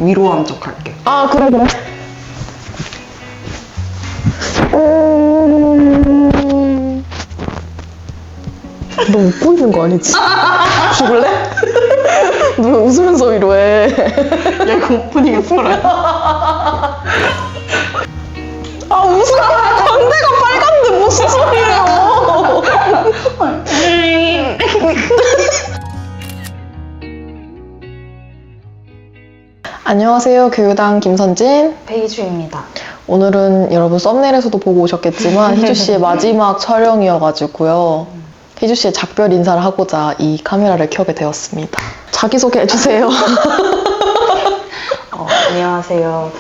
위로한 척 할게. 아, 그래. 너 웃고 있는 거 아니지? 죽을래? 너 왜 웃으면서 위로해? 야, 이거 오프닝에 풀어야 아, 웃으면 광대가 빨간데 무슨 소리예요? 안녕하세요. 교육당 김선진. 페이주입니다. 오늘은 여러분 썸네일에서도 보고 오셨겠지만 희주 씨의 마지막 촬영이어가지고요. 희주 씨의 작별 인사를 하고자 이 카메라를 켜게 되었습니다. 자기소개 해주세요. 안녕하세요.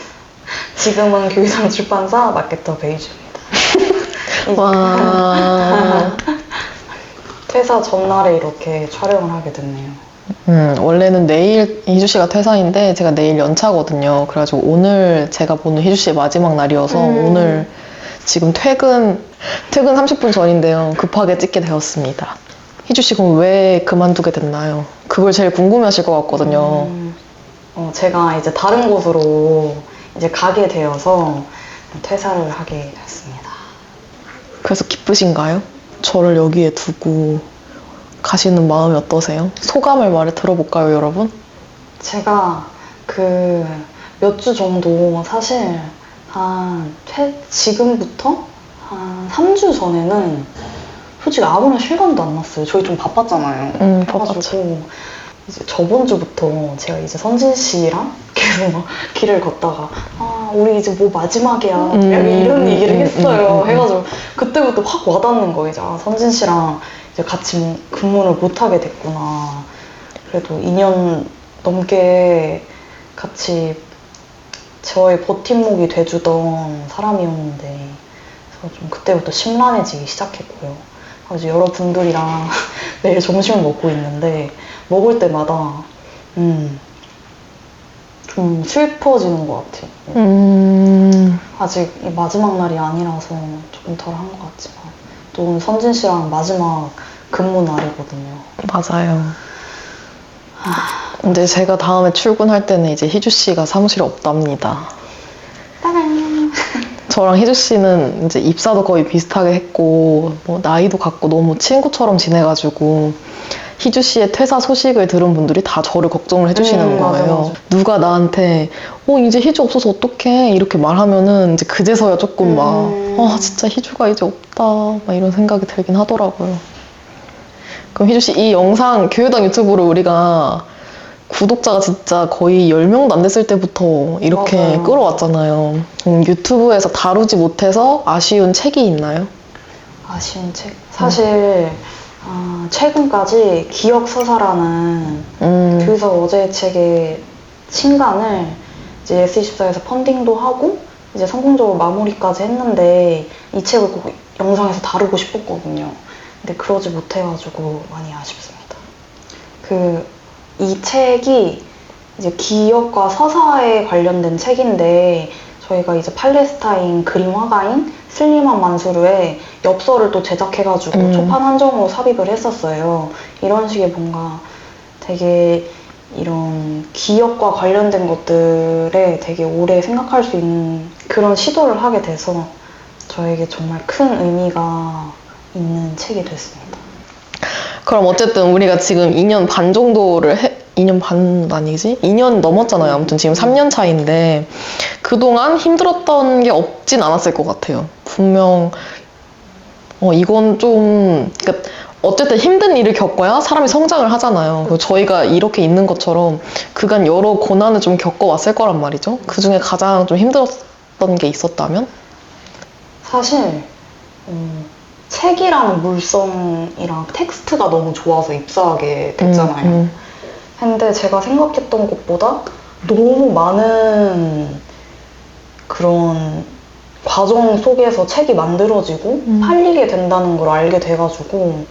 지금은 교육당 출판사 마케터 페이주입니다. 와. 퇴사 전날에 이렇게 촬영을 하게 됐네요. 원래는 내일 희주 씨가 퇴사인데 제가 내일 연차거든요. 그래가지고 오늘 제가 보는 희주 씨의 마지막 날이어서 오늘 지금 퇴근 30분 전인데요. 급하게 찍게 되었습니다. 희주 씨 그럼 왜 그만두게 됐나요? 그걸 제일 궁금해하실 것 같거든요. 제가 이제 다른 곳으로 이제 가게 되어서 퇴사를 하게 됐습니다. 그래서 기쁘신가요? 저를 여기에 두고 가시는 마음이 어떠세요? 소감을 말해 들어볼까요, 여러분? 제가 그 몇 주 정도 사실 지금부터 한 3주 전에는 솔직히 아무런 실감도 안 났어요. 저희 좀 바빴잖아요. 바빴죠. 이제 저번 주부터 제가 이제 선진 씨랑 계속 막 길을 걷다가 우리 이제 뭐 마지막이야 약간 이런 얘기를 했어요. 해가지고 그때부터 확 와닿는 거예요. 이제 선진 씨랑 이제 같이 근무를 못 하게 됐구나. 그래도 2년 넘게 같이 저의 버팀목이 돼주던 사람이었는데 그래서 좀 그때부터 심란해지기 시작했고요. 그래서 여러분들이랑 내일 점심을 먹고 있는데 먹을 때마다 좀 슬퍼지는 것 같아요. 아직 이 마지막 날이 아니라서 조금 덜한 것 같지만 또 오늘 선진 씨랑 마지막 근무 날이거든요. 맞아요. 근데 제가 다음에 출근할 때는 이제 희주 씨가 사무실에 없답니다. 따란. 저랑 희주 씨는 이제 입사도 거의 비슷하게 했고 뭐 나이도 같고 너무 친구처럼 지내가지고 희주 씨의 퇴사 소식을 들은 분들이 다 저를 걱정을 해주시는 거예요. 맞아. 누가 나한테 이제 희주 없어서 어떡해 이렇게 말하면은 이제 그제서야 조금 막 진짜 희주가 이제 없다 막 이런 생각이 들긴 하더라고요. 그럼 희주 씨 이 영상 교육당 유튜브를 우리가 구독자가 진짜 거의 10명도 안 됐을 때부터 이렇게 맞아요. 끌어왔잖아요. 유튜브에서 다루지 못해서 아쉬운 책이 있나요? 아쉬운 책? 사실 최근까지 기억서사라는 교육서 어제의 책의 신간을 이제 S24에서 펀딩도 하고 이제 성공적으로 마무리까지 했는데 이 책을 꼭 영상에서 다루고 싶었거든요. 근데 그러지 못해가지고 많이 아쉽습니다. 이 책이 이제 기억과 서사에 관련된 책인데 저희가 이제 팔레스타인 그림 화가인 슬리만 만수르의 엽서를 또 제작해가지고 초판 한정으로 삽입을 했었어요. 이런 식의 뭔가 되게 이런 기억과 관련된 것들에 되게 오래 생각할 수 있는 그런 시도를 하게 돼서 저에게 정말 큰 의미가 있는 책이 됐습니다. 그럼 어쨌든 우리가 지금 2년 반 정도를 2년 반 아니지? 2년 넘었잖아요. 아무튼 지금 3년 차인데 그동안 힘들었던 게 없진 않았을 것 같아요. 분명 이건 좀 그러니까 어쨌든 힘든 일을 겪어야 사람이 성장을 하잖아요. 그리고 저희가 이렇게 있는 것처럼 그간 여러 고난을 좀 겪어왔을 거란 말이죠. 그중에 가장 좀 힘들었던 게 있었다면? 사실 책이라는 물성이랑 텍스트가 너무 좋아서 입사하게 됐잖아요. 근데 제가 생각했던 것보다 너무 많은 그런 과정 속에서 책이 만들어지고 팔리게 된다는 걸 알게 돼가지고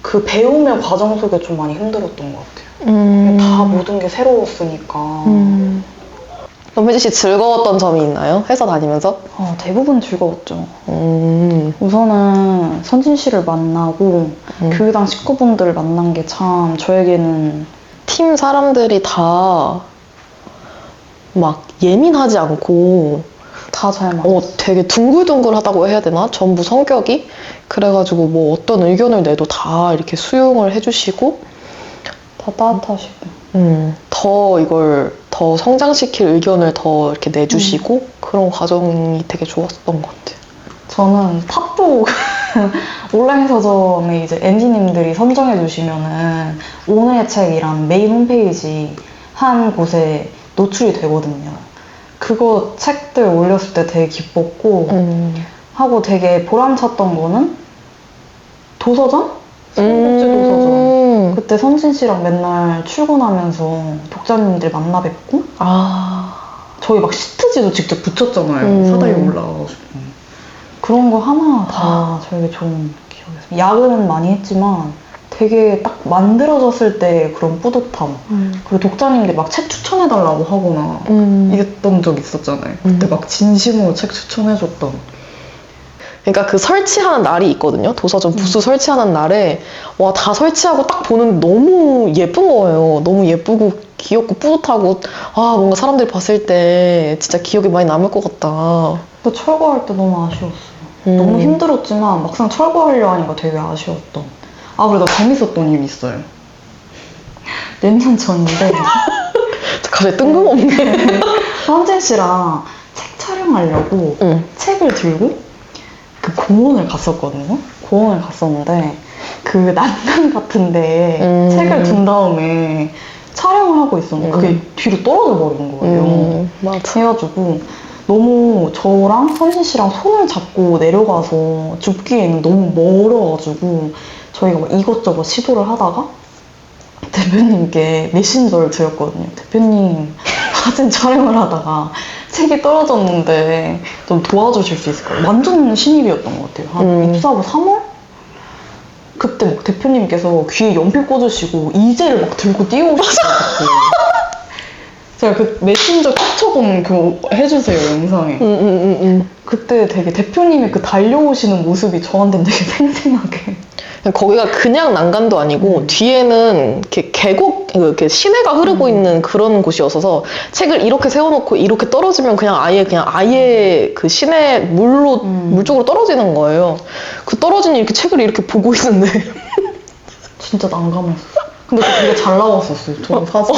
그 배우는 과정 속에 좀 많이 힘들었던 것 같아요. 다 모든 게 새로웠으니까. 그럼 혜지 씨 즐거웠던 점이 있나요? 회사 다니면서? 대부분 즐거웠죠. 우선은 선진 씨를 만나고 교육당 식구분들을 만난 게 참 저에게는 팀 사람들이 다 막 예민하지 않고 다 잘 맞아. 되게 둥글둥글하다고 해야 되나? 전부 성격이? 그래가지고 뭐 어떤 의견을 내도 다 이렇게 수용을 해주시고 다 따뜻하시고. 더 이걸 더 성장시킬 의견을 더 이렇게 내주시고 그런 과정이 되게 좋았던 것 같아요. 저는 팝북 온라인 서점에 이제 MD님들이 선정해 주시면은 오늘의 책이랑 메인 홈페이지 한 곳에 노출이 되거든요. 그거 책들 올렸을 때 되게 기뻤고 하고 되게 보람찼던 거는 도서전? 서울국제 도서전. 그때 선진 씨랑 맨날 출근하면서 독자님들 만나 뵙고 저희 막 시트지도 직접 붙였잖아요. 사다리 올라가가지고. 그런 거 하나 다 저에게 좋은 기억이었어요. 야근은 많이 했지만 되게 딱 만들어졌을 때 그런 뿌듯함. 그리고 독자님들이 막 책 추천해달라고 하거나 이랬던 적 있었잖아요. 그때 막 진심으로 책 추천해줬던. 그러니까 그 설치하는 날이 있거든요. 도서전 부스 설치하는 날에 와, 다 설치하고 딱 보는데 너무 예쁜 거예요. 너무 예쁘고 귀엽고 뿌듯하고 뭔가 사람들이 봤을 때 진짜 기억이 많이 남을 것 같다. 또 철거할 때 너무 아쉬웠어요. 너무 힘들었지만 막상 철거하려 하니까 되게 아쉬웠던. 그래도 재밌었던 일이 있어요. 몇 년 전인데 갑자기 뜬금없네. 선진 씨랑 책 촬영하려고 책을 들고 그 공원을 갔었거든요. 공원을 갔었는데 그 난간 같은 데에 책을 둔 다음에 촬영을 하고 있었는데 그게 뒤로 떨어져 버린 거예요. 맞아. 해가지고 너무 저랑 선진 씨랑 손을 잡고 내려가서 줍기에는 너무 멀어가지고 저희가 막 이것저것 시도를 하다가 대표님께 메신저를 드렸거든요. 대표님 사진 촬영을 하다가 책이 떨어졌는데 좀 도와주실 수 있을까요? 완전 신입이었던 것 같아요. 한 입사하고 3월? 그때 막 대표님께서 귀에 연필 꽂으시고 이제를 막 들고 뛰어오셨어요. 제가 그 메신저 캡처본 그거 해주세요, 영상에. 그때 되게 대표님의 그 달려오시는 모습이 저한테는 되게 생생하게. 거기가 그냥 난간도 아니고 뒤에는 이렇게 계곡, 이렇게 시내가 흐르고 있는 그런 곳이어서 책을 이렇게 세워놓고 이렇게 떨어지면 그냥 아예 그 시내 물 쪽으로 떨어지는 거예요. 그 떨어진 이렇게 책을 이렇게 보고 있는데 진짜 난감했어. 근데 되게 잘 나왔었어요, 저 사진.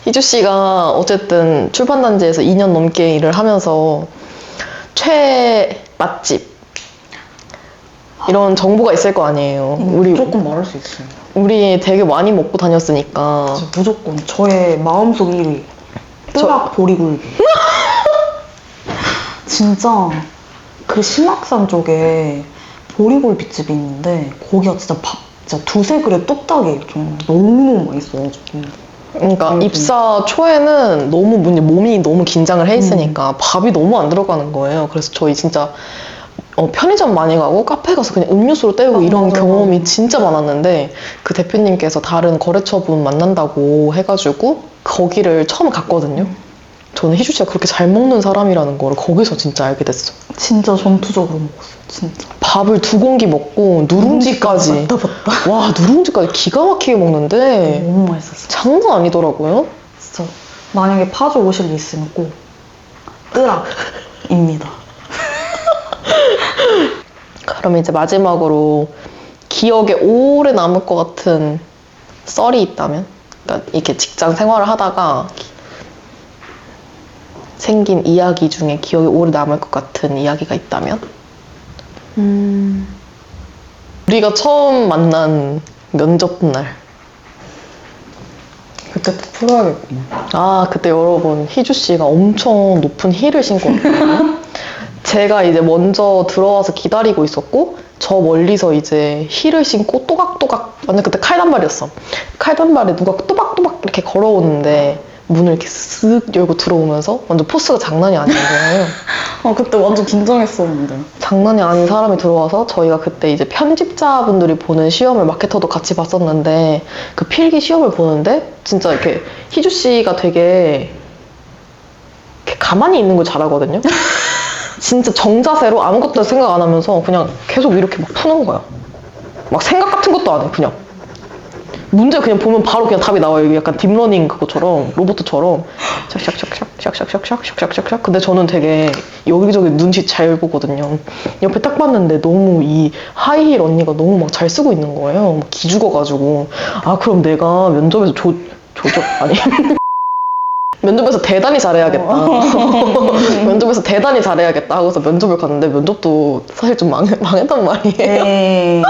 희주 씨가 어쨌든 출판단지에서 2년 넘게 일을 하면서 최 맛집 이런 정보가 있을 거 아니에요. 우리 무조건 말할 수 있어요. 우리 되게 많이 먹고 다녔으니까. 무조건 저의 마음속 1위. 뜨락 보리굴비. 진짜 그 신악산 쪽에 보리굴비집이 있는데 거기가 진짜 밥 진짜 두세 그릇 뚝딱이에요. 좀 너무너무 맛있어가지고. 그러니까 입사 초에는 너무 몸이 너무 긴장을 해 있으니까 밥이 너무 안 들어가는 거예요. 그래서 저희 진짜 편의점 많이 가고 카페 가서 그냥 음료수로 때우고 이런 맞아. 경험이 진짜 많았는데 그 대표님께서 다른 거래처분 만난다고 해가지고 거기를 처음 갔거든요. 저는 희주 씨가 그렇게 잘 먹는 사람이라는 거를 거기서 진짜 알게 됐어. 진짜 전투적으로 먹었어요. 진짜. 밥을 2공기 먹고 누룽지까지. 맞다. 와, 누룽지까지 기가 막히게 먹는데 너무 맛있었어요. 장난 아니더라고요. 진짜 만약에 파주 오실 일 있으면 꼭 뜨락입니다. 그럼 이제 마지막으로 기억에 오래 남을 것 같은 썰이 있다면? 그러니까 이렇게 직장 생활을 하다가 생긴 이야기 중에 기억에 오래 남을 것 같은 이야기가 있다면? 우리가 처음 만난 면접 날. 그때 또 풀어야겠구나. 그때 여러분 희주 씨가 엄청 높은 힐을 신고 왔거든요. 제가 이제 먼저 들어와서 기다리고 있었고 저 멀리서 이제 힐을 신고 또각또각 완전 그때 칼단발이었어. 칼단발에 누가 또박또박 이렇게 걸어오는데 문을 이렇게 쓱 열고 들어오면서 완전 포스가 장난이 아닌 거예요. 그때 완전 긴장했었는데. 장난이 아닌 사람이 들어와서 저희가 그때 이제 편집자분들이 보는 시험을 마케터도 같이 봤었는데 그 필기 시험을 보는데 진짜 이렇게 희주 씨가 되게 이렇게 가만히 있는 걸 잘하거든요. 진짜 정자세로 아무것도 생각 안 하면서 그냥 계속 이렇게 막 푸는 거야. 막 생각 같은 것도 안 해, 그냥. 문제 그냥 보면 바로 그냥 답이 나와요. 이게 약간 딥러닝 그거처럼 로봇처럼 샥샥샥샥샥샥샥샥샥샥. 근데 저는 되게 여기저기 눈치 잘 보거든요. 옆에 딱 봤는데 너무 이 하이힐 언니가 너무 막 잘 쓰고 있는 거예요. 막 기죽어가지고 아 그럼 내가 면접에서 조절 아니 면접에서 대단히 잘해야겠다. 면접에서 대단히 잘해야겠다 하고서 면접을 갔는데 면접도 사실 좀 망했단 말이에요.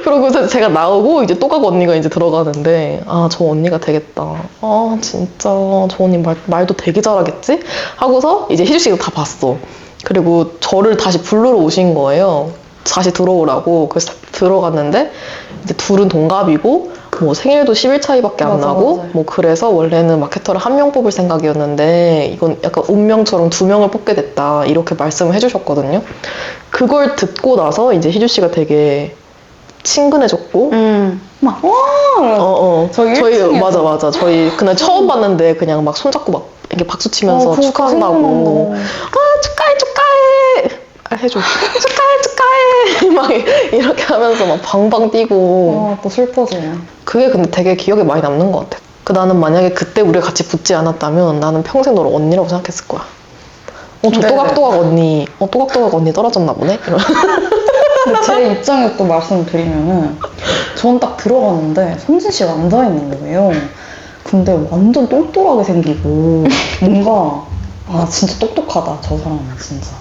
그러고 제가 나오고 이제 또 가고 언니가 이제 들어가는데 아 저 언니가 되겠다. 아 진짜 저 언니 말도 되게 잘하겠지? 하고서 이제 희주 씨가 다 봤어. 그리고 저를 다시 부르러 오신 거예요. 다시 들어오라고. 그래서 들어갔는데 이제 둘은 동갑이고 뭐 생일도 10일 차이밖에 안 맞아, 나고 맞아요. 뭐 그래서 원래는 마케터를 한 명 뽑을 생각이었는데 이건 약간 운명처럼 2명을 뽑게 됐다 이렇게 말씀을 해주셨거든요. 그걸 듣고 나서 이제 희주 씨가 되게 친근해졌고 막 저희 저희 1층에서. 맞아 저희 그날 처음 봤는데 그냥 막 손잡고 막 이렇게 박수 치면서 그거 축하한다고 생각난다. 아 축하해 해줘 축하해 막 이렇게 하면서 막 방방 뛰고 또 슬퍼지네. 그게 근데 되게 기억에 많이 남는 것 같아. 나는 만약에 그때 우리가 같이 붙지 않았다면 나는 평생 너를 언니라고 생각했을 거야. 저 네네. 또각또각 언니 떨어졌나 보네? 이런. 근데 제 입장에서 또 말씀드리면은 전 딱 들어갔는데 선진 씨가 앉아있는 거예요. 근데 완전 똘똘하게 생기고 뭔가 진짜 똑똑하다 저 사람은 진짜.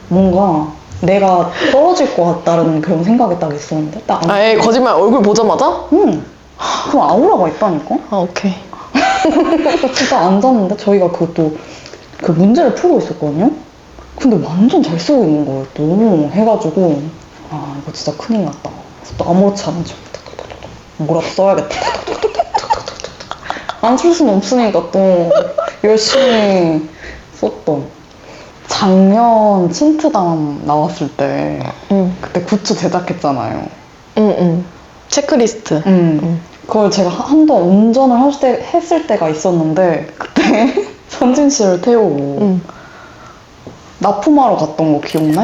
뭔가 내가 떨어질 것 같다는 그런 생각이 딱 있었는데 딱 아예 거짓말 얼굴 보자마자? 응. 그 아우라가 있다니까? 아 오케이. 진짜 앉았는데 저희가 그것도 그 문제를 풀고 있었거든요? 근데 완전 잘 쓰고 있는 거예요 또 해가지고 이거 진짜 큰일 났다. 그래서 또 아무렇지 않은 척 뭐라도 써야겠다. 안 쓸 수는 없으니까 또 열심히 썼던. 작년 틴트담 나왔을 때 그때 굿즈 제작했잖아요. 체크리스트. 그걸 제가 한번 운전을 했을 때가 있었는데 그때 선진 씨를 태우고 납품하러 갔던 거 기억나?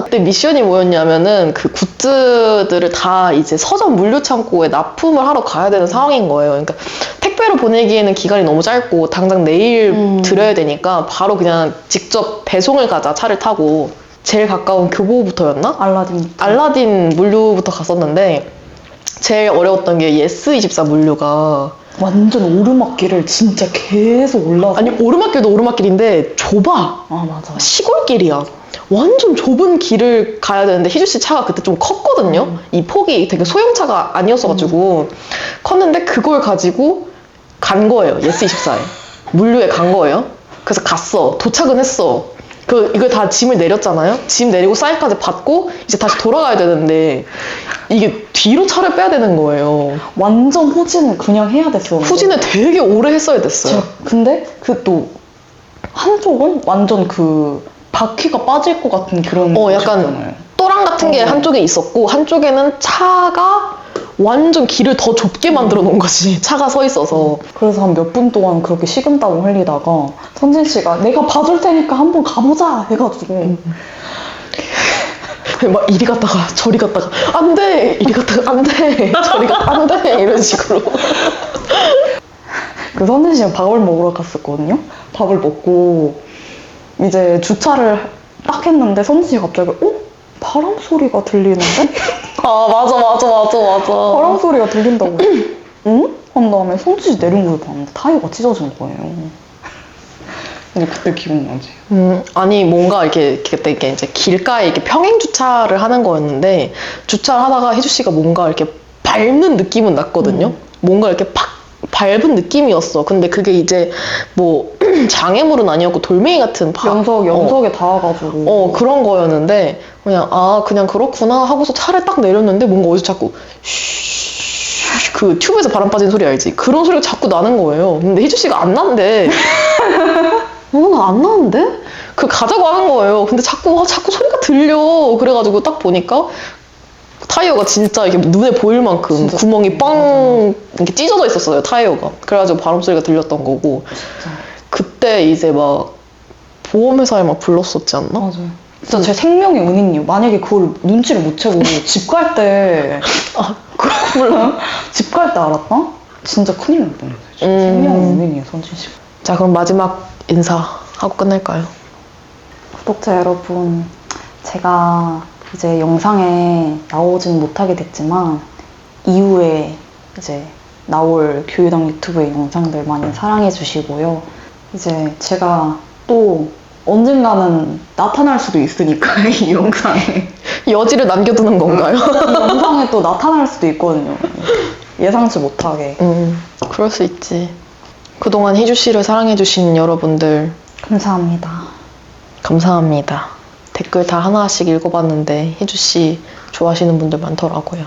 그때 미션이 뭐였냐면은 그 굿즈들을 다 이제 서점 물류 창고에 납품을 하러 가야 되는 상황인 거예요. 그러니까 택배로 보내기에는 기간이 너무 짧고 당장 내일 드려야 되니까 바로 그냥 직접 배송을 가자 차를 타고 제일 가까운 교보부터였나? 알라딘 물류부터 갔었는데 제일 어려웠던 게 예스24 물류가 완전 오르막길을 진짜 계속 올라서. 아니 오르막길도 오르막길인데 좁아. 맞아. 시골길이야. 완전 좁은 길을 가야 되는데 희주 씨 차가 그때 좀 컸거든요. 이 폭이 되게 소형차가 아니었어가지고 컸는데 그걸 가지고 간 거예요. 예스24에 물류에 간 거예요. 그래서 갔어. 도착은 했어. 이걸 다 짐을 내렸잖아요. 짐 내리고 사인까지 받고 이제 다시 돌아가야 되는데 이게 뒤로 차를 빼야 되는 거예요. 완전 후진을 그냥 해야 됐어. 후진을 되게 오래 했어야 됐어요. 근데 그 또 한쪽은 완전 그 바퀴가 빠질 것 같은 그런 약간 곳이잖아요. 또랑 같은 게 한쪽에 있었고 한쪽에는 차가 완전 길을 더 좁게 만들어 놓은 거지. 차가 서 있어서. 그래서 한 몇 분 동안 그렇게 식은땀을 흘리다가 선진 씨가 내가 봐줄 테니까 한번 가보자 해가지고 막 이리 갔다가 저리 갔다가 안 돼! 이리 갔다가 안 돼! 저리 갔다가 안 돼! 이런 식으로. 그 선진 씨랑 밥을 먹으러 갔었거든요. 밥을 먹고 이제 주차를 딱 했는데 선진 씨가 갑자기 바람 소리가 들리는데? 맞아. 바람 소리가 들린다고. 응? 한 다음에 선진 씨 내린 걸 봤는데 타이어가 찢어진 거예요. 근데 그때 기억나지? 아니 뭔가 이렇게 그때 이제 길가에 이렇게 평행 주차를 하는 거였는데 주차를 하다가 희주 씨가 뭔가 이렇게 밟는 느낌은 났거든요. 뭔가 이렇게 팍 밟은 느낌이었어. 근데 그게 이제 뭐 장애물은 아니었고 돌멩이 같은 연석에 닿아가지고 그런 거였는데 그냥 그렇구나 하고서 차를 딱 내렸는데 뭔가 어디서 자꾸 쉬 그 튜브에서 바람 빠진 소리 알지? 그런 소리가 자꾸 나는 거예요. 근데 희주 씨가 안 난대. 나 안 나는데? 가자고 하는 거예요. 근데 자꾸 소리가 들려. 그래가지고 딱 보니까 타이어가 진짜 이렇게 눈에 보일 만큼 진짜. 구멍이 빵 이렇게 찢어져 있었어요, 타이어가. 그래가지고 바람 소리가 들렸던 거고. 진짜. 그때 이제 막 보험회사에 막 불렀었지 않나? 맞아요. 진짜 제 생명의 은인이요. 만약에 그걸 눈치를 못 채고 집 갈 때, 몰라요? 집 갈 때 알았다? 진짜 큰일 날 뻔했어요. 진짜 생명의 은인이에요, 선진 씨가. 자, 그럼 마지막 인사하고 끝낼까요? 구독자 여러분, 제가 이제 영상에 나오진 못하게 됐지만, 이후에 이제 나올 교육당 유튜브의 영상들 많이 사랑해 주시고요. 이제 제가 또 언젠가는 나타날 수도 있으니까 이 영상에 여지를 남겨두는 건가요? 이 영상에 또 나타날 수도 있거든요. 예상치 못하게. 그럴 수 있지. 그동안 희주 씨를 사랑해주신 여러분들 감사합니다. 감사합니다. 댓글 다 하나씩 읽어봤는데 희주 씨 좋아하시는 분들 많더라고요.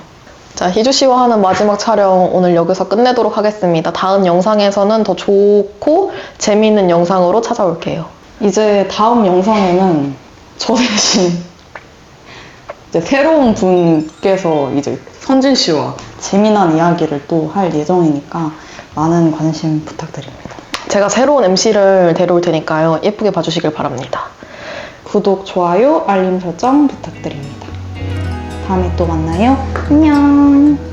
자, 희주 씨와 하는 마지막 촬영 오늘 여기서 끝내도록 하겠습니다. 다음 영상에서는 더 좋고 재미있는 영상으로 찾아올게요. 이제 다음 영상에는 저 대신 이제 새로운 분께서 이제 선진 씨와 재미난 이야기를 또 할 예정이니까 많은 관심 부탁드립니다. 제가 새로운 MC를 데려올 테니까요. 예쁘게 봐주시길 바랍니다. 구독, 좋아요, 알림 설정 부탁드립니다. 다음에 또 만나요. 안녕.